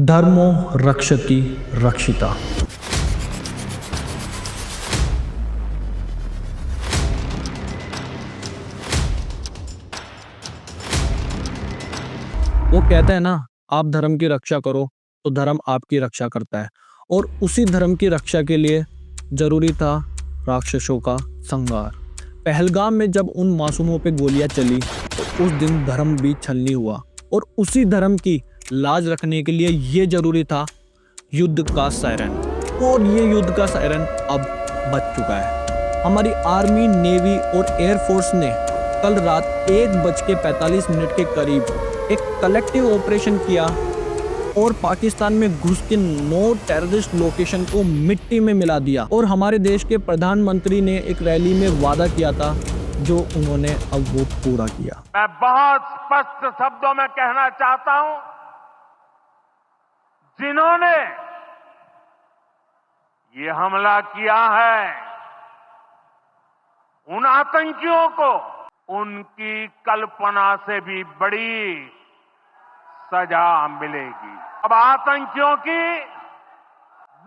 धर्मो रक्षति रक्षिता। वो कहते हैं ना, आप धर्म की रक्षा करो तो धर्म आपकी रक्षा करता है। और उसी धर्म की रक्षा के लिए जरूरी था राक्षसों का संहार। पहलगाम में जब उन मासूमों पे गोलियां चली तो उस दिन धर्म भी छलनी हुआ, और उसी धर्म की लाज रखने के लिए ये जरूरी था युद्ध का सायरन। और ये युद्ध का सायरन अब बज चुका है। हमारी आर्मी, नेवी और एयरफोर्स ने कल रात 1:45 के करीब एक कलेक्टिव ऑपरेशन किया और पाकिस्तान में घुस के 9 टेररिस्ट लोकेशन को मिट्टी में मिला दिया। और हमारे देश के प्रधानमंत्री ने एक रैली में वादा किया था, जो उन्होंने अब वो पूरा किया। मैं बहुत स्पष्ट शब्दों में कहना चाहता हूं, जिन्होंने ये हमला किया है, उन आतंकियों को उनकी कल्पना से भी बड़ी सजा मिलेगी। अब आतंकियों की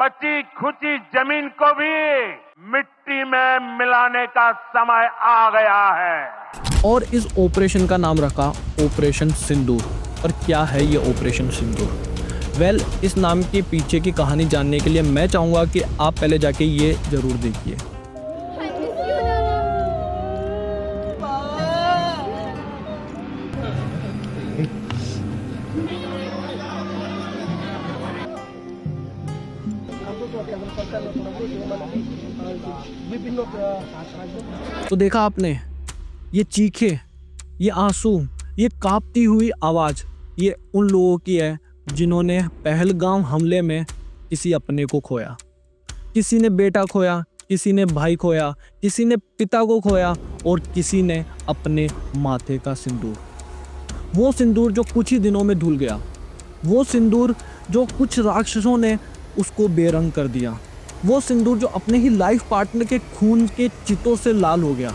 बची खुची जमीन को भी मिट्टी में मिलाने का समय आ गया है। और इस ऑपरेशन का नाम रखा ऑपरेशन सिंदूर। और क्या है ये ऑपरेशन सिंदूर? वेल, इस नाम के पीछे की कहानी जानने के लिए मैं चाहूँगा कि आप पहले जाके ये जरूर देखिए। तो देखा आपने, ये चीखे, ये आंसू, ये कांपती हुई आवाज, ये उन लोगों की है जिन्होंने पहलगाम हमले में किसी अपने को खोया। किसी ने बेटा खोया, किसी ने भाई खोया, किसी ने पिता को खोया, और किसी ने अपने माथे का सिंदूर। वो सिंदूर जो कुछ ही दिनों में धुल गया, वो सिंदूर जो कुछ राक्षसों ने उसको बेरंग कर दिया, वो सिंदूर जो अपने ही लाइफ पार्टनर के खून के चितों से लाल हो गया।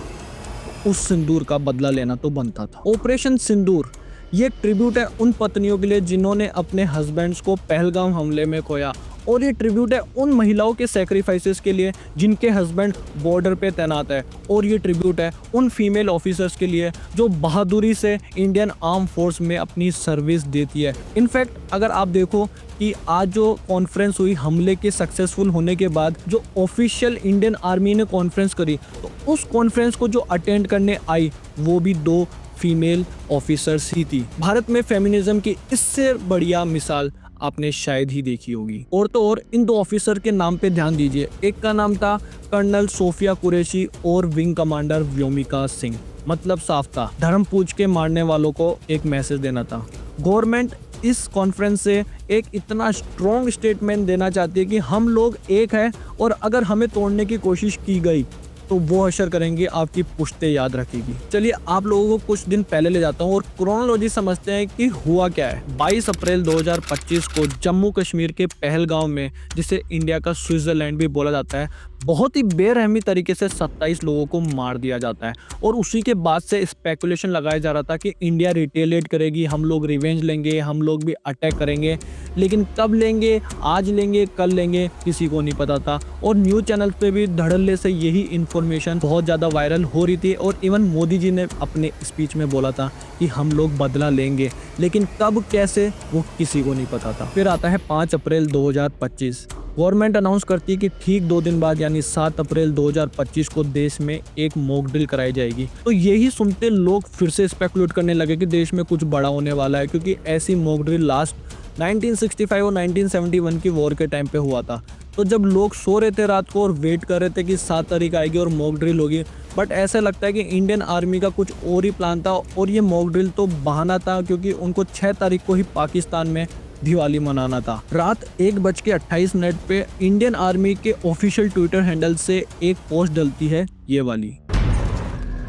उस सिंदूर का बदला लेना तो बनता था। ऑपरेशन सिंदूर ये ट्रिब्यूट है उन पत्नियों के लिए जिन्होंने अपने हस्बैंड्स को पहलगाम हमले में खोया, और ये ट्रिब्यूट है उन महिलाओं के सैक्रिफाइसेस के लिए जिनके हस्बैंड बॉर्डर पे तैनात है, और ये ट्रिब्यूट है उन फीमेल ऑफिसर्स के लिए जो बहादुरी से इंडियन आर्म फोर्स में अपनी सर्विस देती है। इनफैक्ट अगर आप देखो कि आज जो कॉन्फ्रेंस हुई हमले के सक्सेसफुल होने के बाद, जो ऑफिशियल इंडियन आर्मी ने कॉन्फ्रेंस करी, तो उस कॉन्फ्रेंस को जो अटेंड करने आई वो भी 2 फीमेल ऑफिसर्स ही थी। भारत में फेमिनिज्म की इससे बढ़िया मिसाल आपने शायद ही देखी होगी। और तो और इन 2 ऑफिसर के नाम पे ध्यान दीजिए। एक का नाम था कर्नल सोफिया कुरैशी और विंग कमांडर व्योमिका सिंह। मतलब साफ था, धर्म पूछ के मारने वालों को एक मैसेज देना था। गवर्नमेंट इस कॉन्फ्रेंस से एक इतना स्ट्रॉन्ग स्टेटमेंट देना चाहती है कि हम लोग एक है, और अगर हमें तोड़ने की कोशिश की गई तो वो हशर करेंगे, आपकी पुश्ते याद रखेगी। चलिए आप लोगों को कुछ दिन पहले ले जाता हूँ और क्रोनोलॉजी समझते हैं कि हुआ क्या है। 22 अप्रैल 2025 को जम्मू कश्मीर के पहलगाम में, जिसे इंडिया का स्विट्जरलैंड भी बोला जाता है, बहुत ही बेरहमी तरीके से 27 लोगों को मार दिया जाता है। और उसी के बाद से स्पेकुलेशन लगाया जा रहा था कि इंडिया रिटेलिएट करेगी, हम लोग रिवेंज लेंगे, हम लोग भी अटैक करेंगे। लेकिन कब लेंगे, आज लेंगे, कल लेंगे, किसी को नहीं पता था। और न्यूज़ चैनल पे भी धड़ल्ले से यही इन्फॉर्मेशन बहुत ज़्यादा वायरल हो रही थी। और इवन मोदी जी ने अपने स्पीच में बोला था कि हम लोग बदला लेंगे, लेकिन कब कैसे वो किसी को नहीं पता था। फिर आता है 5 अप्रैल 2025। गवर्नमेंट अनाउंस करती है कि ठीक 2 दिन बाद यानी 7 अप्रैल 2025 को देश में एक मॉक ड्रिल कराई जाएगी। तो यही सुनते लोग फिर से स्पेकुलेट करने लगे कि देश में कुछ बड़ा होने वाला है, क्योंकि ऐसी मॉक ड्रिल लास्ट 1965 और 1971 की वॉर के टाइम पे हुआ था। तो जब लोग सो रहे थे रात को और वेट कर रहे थे कि 7 तारीख आएगी और मॉक ड्रिल होगी, बट ऐसा लगता है कि इंडियन आर्मी का कुछ और ही प्लान था। और ये मॉक ड्रिल तो बहाना था, क्योंकि उनको 6 तारीख को ही पाकिस्तान में दिवाली मनाना था। रात 1:28 पे इंडियन आर्मी के ऑफिशियल ट्विटर हैंडल से एक पोस्ट डलती है, ये वाली।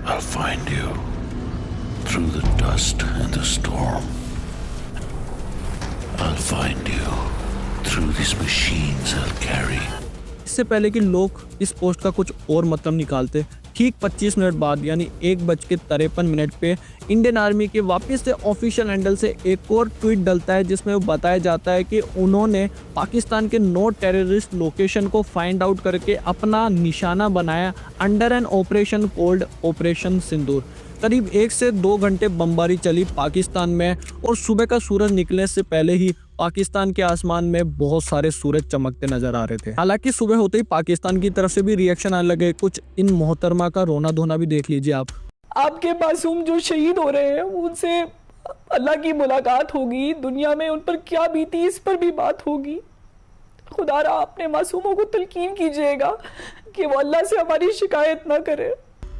I'll find you through the dust and the storm. I'll find you through these machines I'll carry. इससे पहले कि लोग इस पोस्ट का कुछ और मतलब निकालते, ठीक 25 मिनट बाद यानी 1:53 पे इंडियन आर्मी के वापस से ऑफिशियल हैंडल से एक और ट्वीट डलता है जिसमें वो बताया जाता है कि उन्होंने पाकिस्तान के 9 टेररिस्ट लोकेशन को फाइंड आउट करके अपना निशाना बनाया under an operation called operation Sindoor. करीब 1 से 2 घंटे बमबारी चली पाकिस्तान में और सुबह का सूरज निकलने से पहले ही पाकिस्तान के आसमान में बहुत सारे सूरज चमकते नजर आ रहे थे। हालांकि सुबह होते ही पाकिस्तान की तरफ से भी रिएक्शन आने लगे। कुछ इन मोहतरमा का रोना धोना भी देख लीजिए आप। आपके मासूम जो शहीद हो रहे हैं उनसे अल्लाह की मुलाकात होगी, दुनिया में उन पर क्या बीती इस पर भी बात होगी। खुदारा अपने मासूमों को तलकीन कीजिएगा कि वो अल्लाह से हमारी शिकायत ना करे।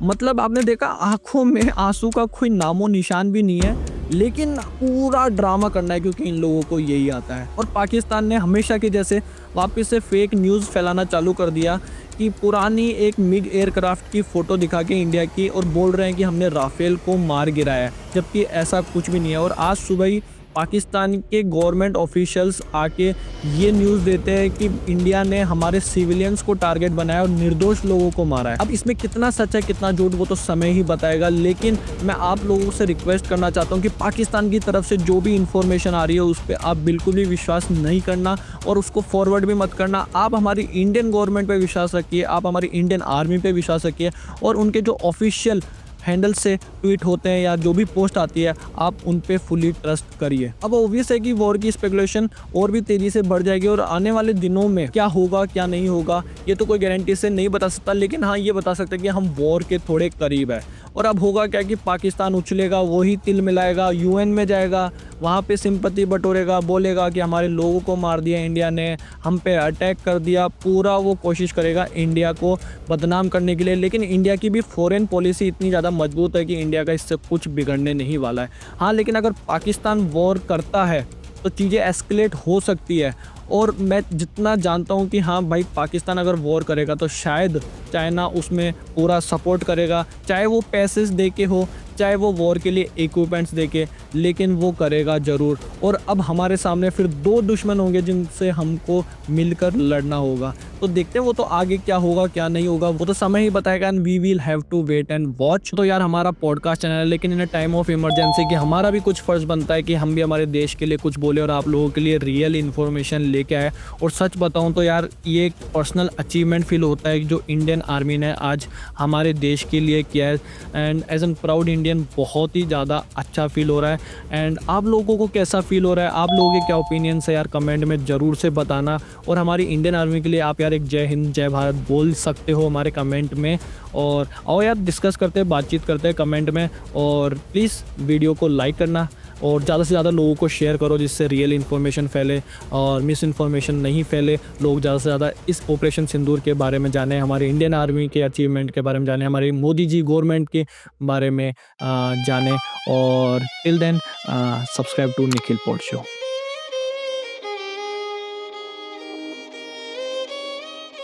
मतलब आपने देखा आंखों में आंसू का कोई नामो निशान भी नहीं है, लेकिन पूरा ड्रामा करना है क्योंकि इन लोगों को यही आता है। और पाकिस्तान ने हमेशा की जैसे वापस से फेक न्यूज़ फैलाना चालू कर दिया कि पुरानी एक मिग एयरक्राफ्ट की फ़ोटो दिखा के इंडिया की और बोल रहे हैं कि हमने राफेल को मार गिराया है, जबकि ऐसा कुछ भी नहीं है। और आज सुबह ही पाकिस्तान के गवर्नमेंट ऑफिशियल्स आके ये न्यूज़ देते हैं कि इंडिया ने हमारे सिविलियंस को टारगेट बनाया और निर्दोष लोगों को मारा है। अब इसमें कितना सच है कितना झूठ वो तो समय ही बताएगा, लेकिन मैं आप लोगों से रिक्वेस्ट करना चाहता हूँ कि पाकिस्तान की तरफ से जो भी इंफॉर्मेशन आ रही है उस पर आप बिल्कुल भी विश्वास नहीं करना और उसको फॉरवर्ड भी मत करना। आप हमारी इंडियन गवर्नमेंट पर विश्वास रखिए, आप हमारी इंडियन आर्मी पर विश्वास रखिए और उनके जो ऑफिशियल हैंडल से ट्वीट होते हैं या जो भी पोस्ट आती है आप उन पे फुली ट्रस्ट करिए। अब ऑब्वियस है कि वॉर की स्पेकुलेशन और भी तेज़ी से बढ़ जाएगी और आने वाले दिनों में क्या होगा क्या नहीं होगा ये तो कोई गारंटी से नहीं बता सकता, लेकिन हाँ ये बता सकते हैं कि हम वॉर के थोड़े करीब है। और अब होगा क्या कि पाकिस्तान उछलेगा, वही तिल मिलाएगा, यूएन में जाएगा, वहाँ पे सिंपैथी बटोरेगा, बोलेगा कि हमारे लोगों को मार दिया इंडिया ने, हम पे अटैक कर दिया, पूरा वो कोशिश करेगा इंडिया को बदनाम करने के लिए। लेकिन इंडिया की भी फॉरेन पॉलिसी इतनी ज़्यादा मजबूत है कि इंडिया का इससे कुछ बिगड़ने नहीं वाला है। हाँ लेकिन अगर पाकिस्तान वॉर करता है तो चीज़ें एस्केलेट हो सकती है। और मैं जितना जानता हूँ कि हाँ भाई पाकिस्तान अगर वॉर करेगा तो शायद चाइना उसमें पूरा सपोर्ट करेगा, चाहे वो पैसेस दे के हो, चाहे वो वॉर के लिए इक्विपमेंट्स दे के, लेकिन वो करेगा ज़रूर। और अब हमारे सामने फिर 2 दुश्मन होंगे जिनसे हमको मिलकर लड़ना होगा। तो देखते हैं वो तो आगे क्या होगा क्या नहीं होगा वो तो समय ही बताएगा and we will have to wait and watch. तो यार हमारा पॉडकास्ट चैनल है, लेकिन इन टाइम ऑफ इमरजेंसी कि हमारा भी कुछ फ़र्ज़ बनता है कि हम भी हमारे देश के लिए कुछ बोले और आप लोगों के लिए रियल इन्फॉर्मेशन लेके आए। और सच बताऊं तो यार ये एक पर्सनल अचीवमेंट फील होता है जो इंडियन आर्मी ने आज हमारे देश के लिए किया है and as an proud Indian बहुत ही ज़्यादा अच्छा फील हो रहा है। एंड आप लोगों को कैसा फील हो रहा है, आप लोगों के क्या ओपिनियंस है यार कमेंट में ज़रूर से बताना। और हमारी इंडियन आर्मी के लिए आप यार एक जय हिंद जय भारत बोल सकते हो हमारे कमेंट में। और आओ यार डिस्कस करते हैं, बातचीत करते हैं कमेंट में। और प्लीज़ वीडियो को लाइक करना और ज़्यादा से ज़्यादा लोगों को शेयर करो जिससे रियल इन्फॉर्मेशन फैले और मिस इन्फॉर्मेशन नहीं फैले। लोग ज़्यादा से ज़्यादा इस ऑपरेशन सिंदूर के बारे में जाने, हमारे इंडियन आर्मी के अचीवमेंट के बारे में जाने, हमारे मोदी जी गवर्नमेंट के बारे में जाने। और till then subscribe to Nikhil pod show.